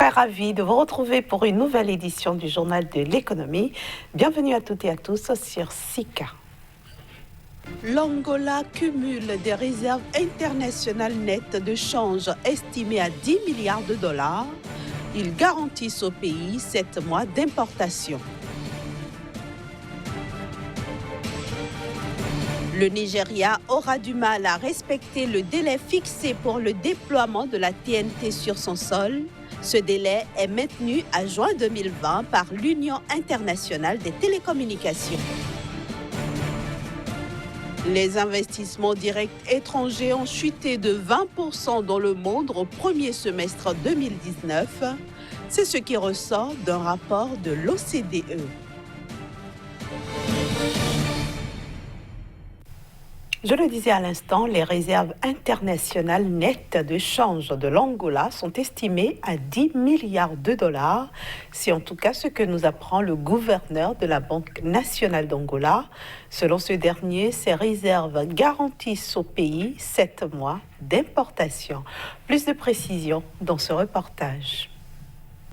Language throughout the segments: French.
très ravie de vous retrouver pour une nouvelle édition du Journal de l'économie. Bienvenue à toutes et à tous sur SICA. L'Angola cumule des réserves internationales nettes de change estimées à 10 milliards de dollars. Ils garantissent au pays 7 mois d'importation. Le Nigeria aura du mal à respecter le délai fixé pour le déploiement de la TNT sur son sol. Ce délai est maintenu à juin 2020 par l'Union internationale des télécommunications. Les investissements directs étrangers ont chuté de 20% dans le monde au premier semestre 2019. C'est ce qui ressort d'un rapport de l'OCDE. Je le disais à l'instant, les réserves internationales nettes de change de l'Angola sont estimées à 10 milliards de dollars. C'est en tout cas ce que nous apprend le gouverneur de la Banque nationale d'Angola. Selon ce dernier, ces réserves garantissent au pays 7 mois d'importation. Plus de précisions dans ce reportage.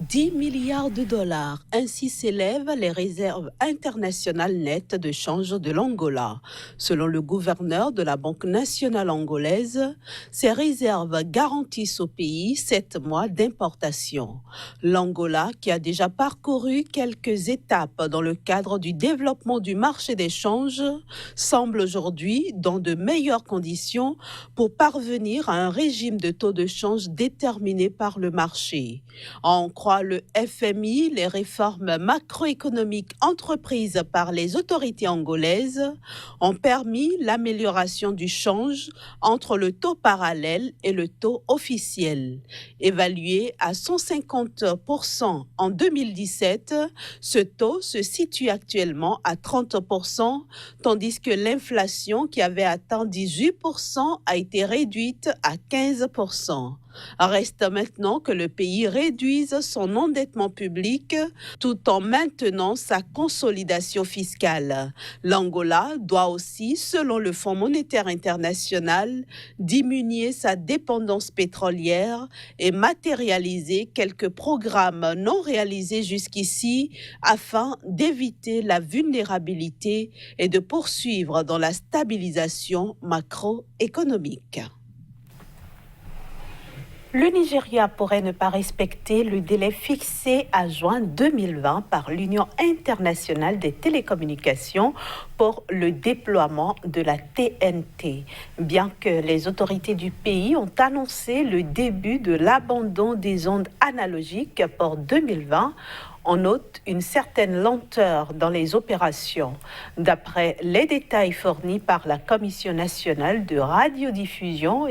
10 milliards de dollars, ainsi s'élèvent les réserves internationales nettes de change de l'Angola. Selon le gouverneur de la Banque nationale angolaise, ces réserves garantissent au pays 7 mois d'importation. L'Angola, qui a déjà parcouru quelques étapes dans le cadre du développement du marché des changes, semble aujourd'hui dans de meilleures conditions pour parvenir à un régime de taux de change déterminé par le marché. En croit le FMI, les réformes macroéconomiques entreprises par les autorités angolaises ont permis l'amélioration du change entre le taux parallèle et le taux officiel. Évalué à 150% en 2017, ce taux se situe actuellement à 30%, tandis que l'inflation qui avait atteint 18% a été réduite à 15%. Reste maintenant que le pays réduise son endettement public tout en maintenant sa consolidation fiscale. L'Angola doit aussi, selon le Fonds monétaire international, diminuer sa dépendance pétrolière et matérialiser quelques programmes non réalisés jusqu'ici afin d'éviter la vulnérabilité et de poursuivre dans la stabilisation macroéconomique. Le Nigeria pourrait ne pas respecter le délai fixé à juin 2020 par l'Union internationale des télécommunications pour le déploiement de la TNT. Bien que les autorités du pays ont annoncé le début de l'abandon des ondes analogiques pour 2020, on note une certaine lenteur dans les opérations. D'après les détails fournis par la Commission nationale de radiodiffusion,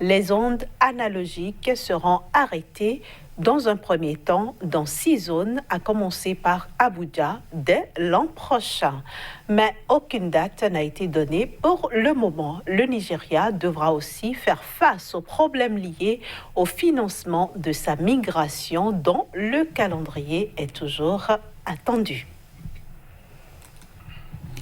les ondes analogiques seront arrêtées dans un premier temps dans 6 zones, à commencer par Abuja dès l'an prochain. Mais aucune date n'a été donnée pour le moment. Le Nigeria devra aussi faire face aux problèmes liés au financement de sa migration dont le calendrier est toujours attendu.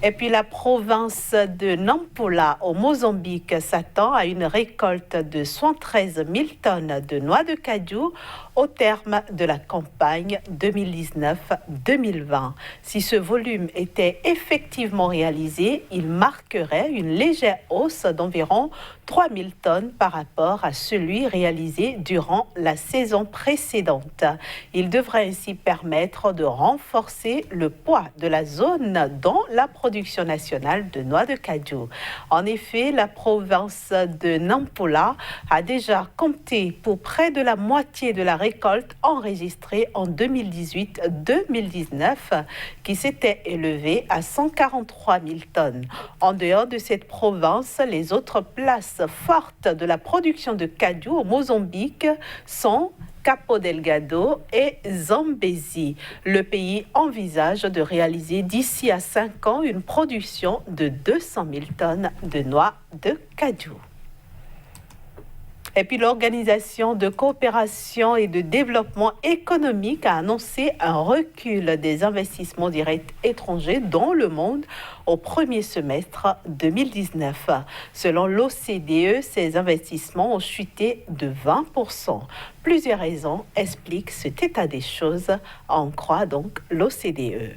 Et puis la province de Nampula au Mozambique s'attend à une récolte de 113 000 tonnes de noix de cajou au terme de la campagne 2019-2020. Si ce volume était effectivement réalisé, il marquerait une légère hausse d'environ 3 000 tonnes par rapport à celui réalisé durant la saison précédente. Il devrait ainsi permettre de renforcer le poids de la zone dans la production nationale de noix de cajou. En effet, la province de Nampula a déjà compté pour près de la moitié de la récolte enregistrée en 2018-2019, qui s'était élevée à 143 000 tonnes. En dehors de cette province, les autres places fortes de la production de cajou au Mozambique sont Cabo Delgado et Zambézie. Le pays envisage de réaliser d'ici à 5 ans une production de 200 000 tonnes de noix de cajou. Et puis l'Organisation de coopération et de développement économique a annoncé un recul des investissements directs étrangers dans le monde au premier semestre 2019. Selon l'OCDE, ces investissements ont chuté de 20%. Plusieurs raisons expliquent cet état des choses, en croit donc l'OCDE.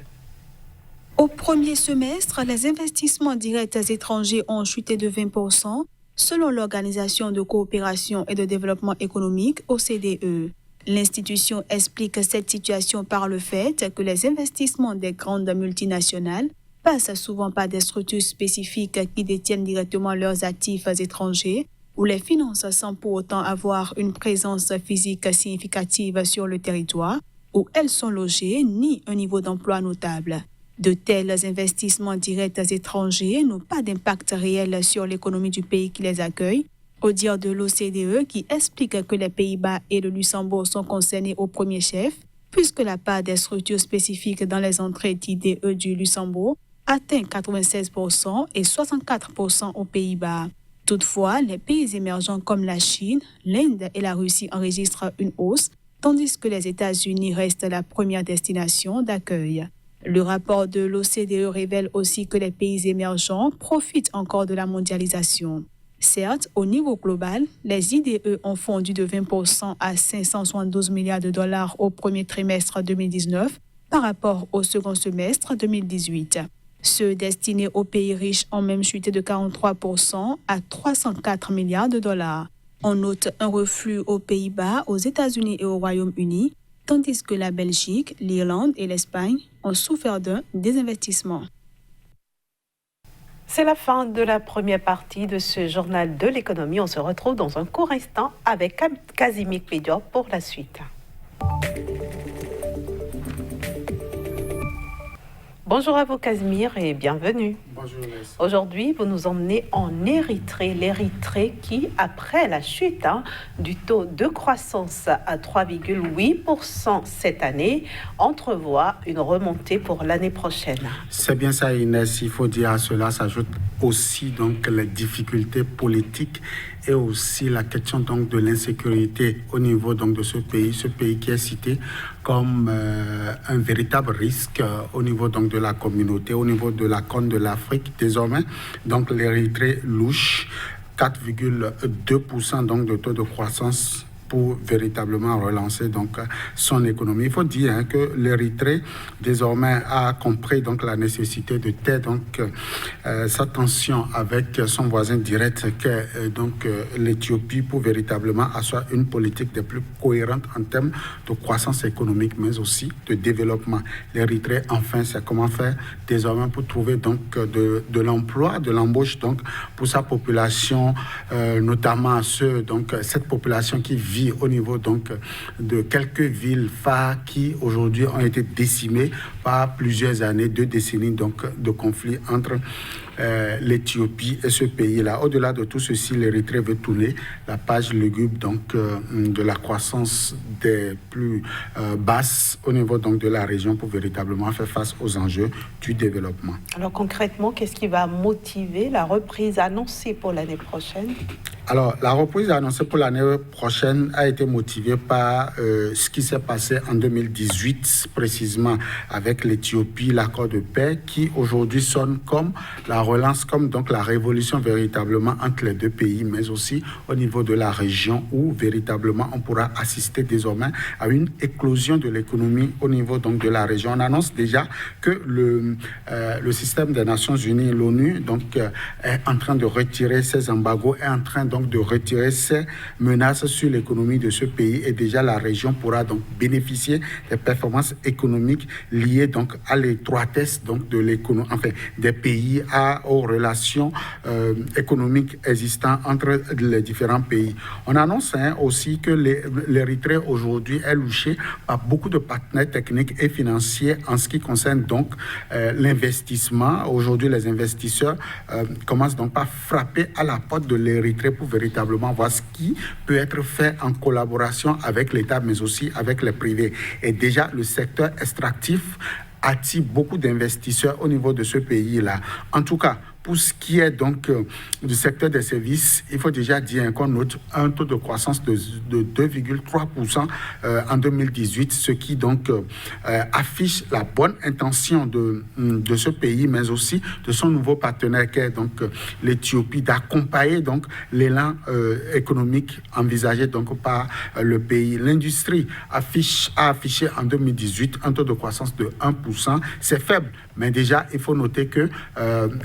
Au premier semestre, les investissements directs étrangers ont chuté de 20%, selon l'Organisation de coopération et de développement économique, OCDE. L'institution explique cette situation par le fait que les investissements des grandes multinationales passent souvent par des structures spécifiques qui détiennent directement leurs actifs étrangers ou les financent sans pour autant avoir une présence physique significative sur le territoire où elles sont logées ni un niveau d'emploi notable. De tels investissements directs étrangers n'ont pas d'impact réel sur l'économie du pays qui les accueille, au dire de l'OCDE qui explique que les Pays-Bas et le Luxembourg sont concernés au premier chef, puisque la part des structures spécifiques dans les entrées d'IDE du Luxembourg atteint 96% et 64% aux Pays-Bas. Toutefois, les pays émergents comme la Chine, l'Inde et la Russie enregistrent une hausse, tandis que les États-Unis restent la première destination d'accueil. Le rapport de l'OCDE révèle aussi que les pays émergents profitent encore de la mondialisation. Certes, au niveau global, les IDE ont fondu de 20% à 572 milliards de dollars au premier trimestre 2019 par rapport au second semestre 2018. Ceux destinés aux pays riches ont même chuté de 43% à 304 milliards de dollars. On note un reflux aux Pays-Bas, aux États-Unis et au Royaume-Uni, tandis que la Belgique, l'Irlande et l'Espagne ont souffert d'un désinvestissement. C'est la fin de la première partie de ce journal de l'économie. On se retrouve dans un court instant avec Casimir Pédior pour la suite. Bonjour à vous Casimir et bienvenue. Bonjour Laisse. Aujourd'hui, vous nous emmenez en Érythrée. L'Érythrée qui, après la chute du taux de croissance à 3,8% cette année, entrevoit une remontée pour l'année prochaine. C'est bien ça Inès, il faut dire à cela s'ajoute aussi donc les difficultés politiques et aussi la question donc de l'insécurité au niveau donc de ce pays qui est cité comme un véritable risque au niveau donc de la communauté, au niveau de la Corne de l'Afrique désormais. Donc l'Érythrée louche 4,2% donc de taux de croissance pour véritablement relancer donc son économie. Il faut dire que l'Érythrée désormais a compris donc la nécessité de taire donc sa tension avec son voisin direct qu'est donc l'Éthiopie pour véritablement asseoir une politique des plus cohérente en termes de croissance économique mais aussi de développement. L'Érythrée enfin c'est comment faire désormais pour trouver donc de l'emploi, de l'embauche donc pour sa population, notamment cette population qui vit au niveau donc de quelques villes phares qui aujourd'hui ont été décimées par plusieurs années, 2 décennies donc de conflits entre l'Éthiopie et ce pays-là. Au-delà de tout ceci, l'Érythrée veut tourner la page lugubre donc de la croissance des plus basses au niveau donc de la région pour véritablement faire face aux enjeux du développement. Alors concrètement, qu'est-ce qui va motiver la reprise annoncée pour l'année prochaine ? Alors, la reprise annoncée pour l'année prochaine a été motivée par ce qui s'est passé en 2018, précisément avec l'Éthiopie, l'accord de paix, qui aujourd'hui sonne comme la relance, comme donc la révolution véritablement entre les deux pays, mais aussi au niveau de la région où véritablement on pourra assister désormais à une éclosion de l'économie au niveau donc de la région. On annonce déjà que le système des Nations Unies, l'ONU, donc est en train de retirer ses embargos, est en train donc de retirer ces menaces sur l'économie de ce pays et déjà la région pourra donc bénéficier des performances économiques liées donc à l'étroitesse donc de l'économie, enfin des pays aux relations économiques existantes entre les différents pays. On annonce aussi que l'Érythrée aujourd'hui est louchée par beaucoup de partenaires techniques et financiers en ce qui concerne donc l'investissement. Aujourd'hui, les investisseurs commencent donc par frapper à la porte de l'Érythrée pour véritablement voir ce qui peut être fait en collaboration avec l'État, mais aussi avec les privés. Et déjà, le secteur extractif attire beaucoup d'investisseurs au niveau de ce pays-là. En tout cas, Pour ce qui est donc du secteur des services, il faut déjà dire qu'on note un taux de croissance de 2,3% en 2018, ce qui donc affiche la bonne intention de ce pays, mais aussi de son nouveau partenaire qui est donc l'Éthiopie, d'accompagner donc l'élan économique envisagé donc par le pays. L'industrie a affiché en 2018 un taux de croissance de 1%. C'est faible, mais déjà il faut noter que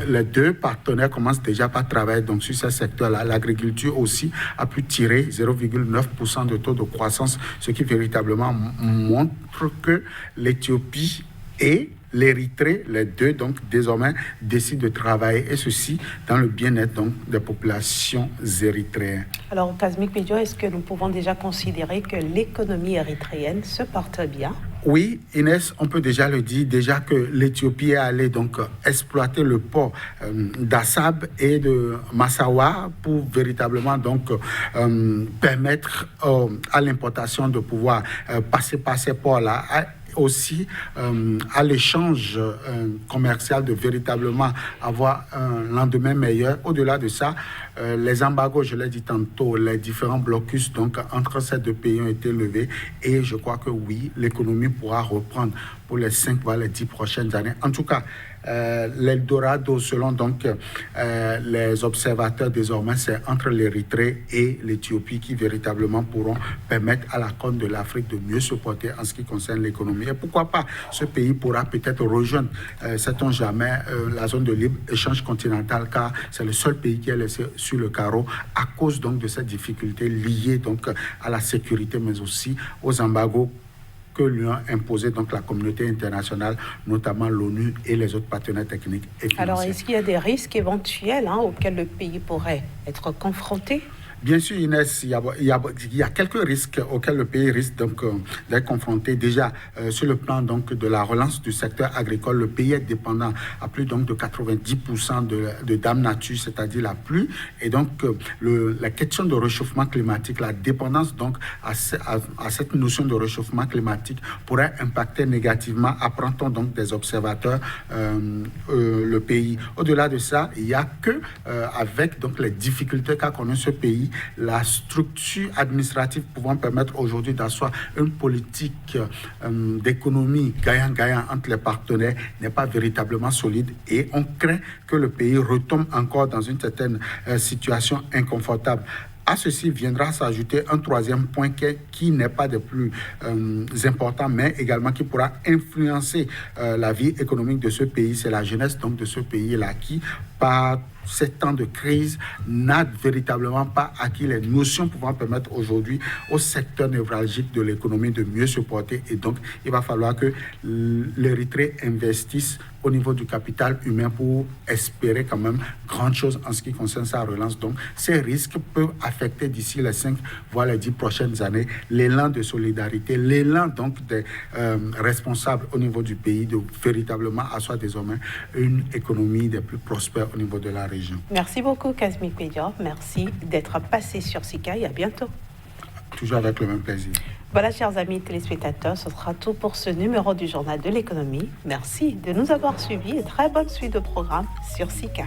les deux partenaires commencent déjà par travailler donc sur ce secteur-là. L'agriculture aussi a pu tirer 0,9% de taux de croissance, ce qui véritablement montre que l'Éthiopie et l'Érythrée, les deux, donc, désormais, décident de travailler, et ceci dans le bien-être donc, des populations érythréennes. Alors, Kazmik Bédio, est-ce que nous pouvons déjà considérer que l'économie érythréenne se porte bien? Oui, Inès, on peut déjà le dire, déjà que l'Éthiopie est allée donc exploiter le port d'Assab et de Massawa pour véritablement donc permettre à l'importation de pouvoir passer par ces ports-là, aussi à l'échange commercial, de véritablement avoir un lendemain meilleur. Au-delà de ça, les embargos, je l'ai dit tantôt, les différents blocus donc, entre ces deux pays ont été levés, et je crois que oui, l'économie pourra reprendre pour les 5 voire les 10 prochaines années. En tout cas, l'Eldorado, selon donc les observateurs désormais, c'est entre l'Érythrée et l'Éthiopie qui véritablement pourront permettre à la Corne de l'Afrique de mieux se porter en ce qui concerne l'économie. Et pourquoi pas, ce pays pourra peut-être rejoindre, sait-on jamais, la zone de libre-échange continentale, car c'est le seul pays qui est laissé sur le carreau à cause donc de cette difficulté liée donc à la sécurité, mais aussi aux embargos que lui ont imposé donc la communauté internationale, notamment l'ONU et les autres partenaires techniques et financiers. Alors, est-ce qu'il y a des risques éventuels auxquels le pays pourrait être confronté? Bien sûr, Inès, il y a quelques risques auxquels le pays risque donc d'être confronté. Déjà, sur le plan donc de la relance du secteur agricole, le pays est dépendant à plus donc de 90% de dame nature, c'est-à-dire la pluie. Et donc, la question de réchauffement climatique, la dépendance donc à cette notion de réchauffement climatique pourrait impacter négativement, apprend-on donc des observateurs, le pays. Au-delà de ça, il n'y a que avec donc les difficultés qu'a connu ce pays, la structure administrative pouvant permettre aujourd'hui d'asseoir une politique d'économie gagnant-gagnant entre les partenaires n'est pas véritablement solide, et on craint que le pays retombe encore dans une certaine situation inconfortable. À ceci viendra s'ajouter un troisième point qui n'est pas des plus importants, mais également qui pourra influencer la vie économique de ce pays. C'est la jeunesse donc de ce pays-là qui, par ces temps de crise, n'a véritablement pas acquis les notions pouvant permettre aujourd'hui au secteur névralgique de l'économie de mieux se porter. Et donc, il va falloir que l'Érythrée investisse au niveau du capital humain pour espérer quand même grande chose en ce qui concerne sa relance. Donc, ces risques peuvent affecter d'ici les 5 voire les 10 prochaines années l'élan de solidarité, l'élan donc des responsables au niveau du pays de véritablement asseoir désormais une économie des plus prospères au niveau de la région. Merci beaucoup, Kazmik Bédio. Merci d'être passé sur Sika et à bientôt. Toujours avec le même plaisir. Voilà, chers amis téléspectateurs, ce sera tout pour ce numéro du Journal de l'économie. Merci de nous avoir suivis et très bonne suite de programme sur Sika.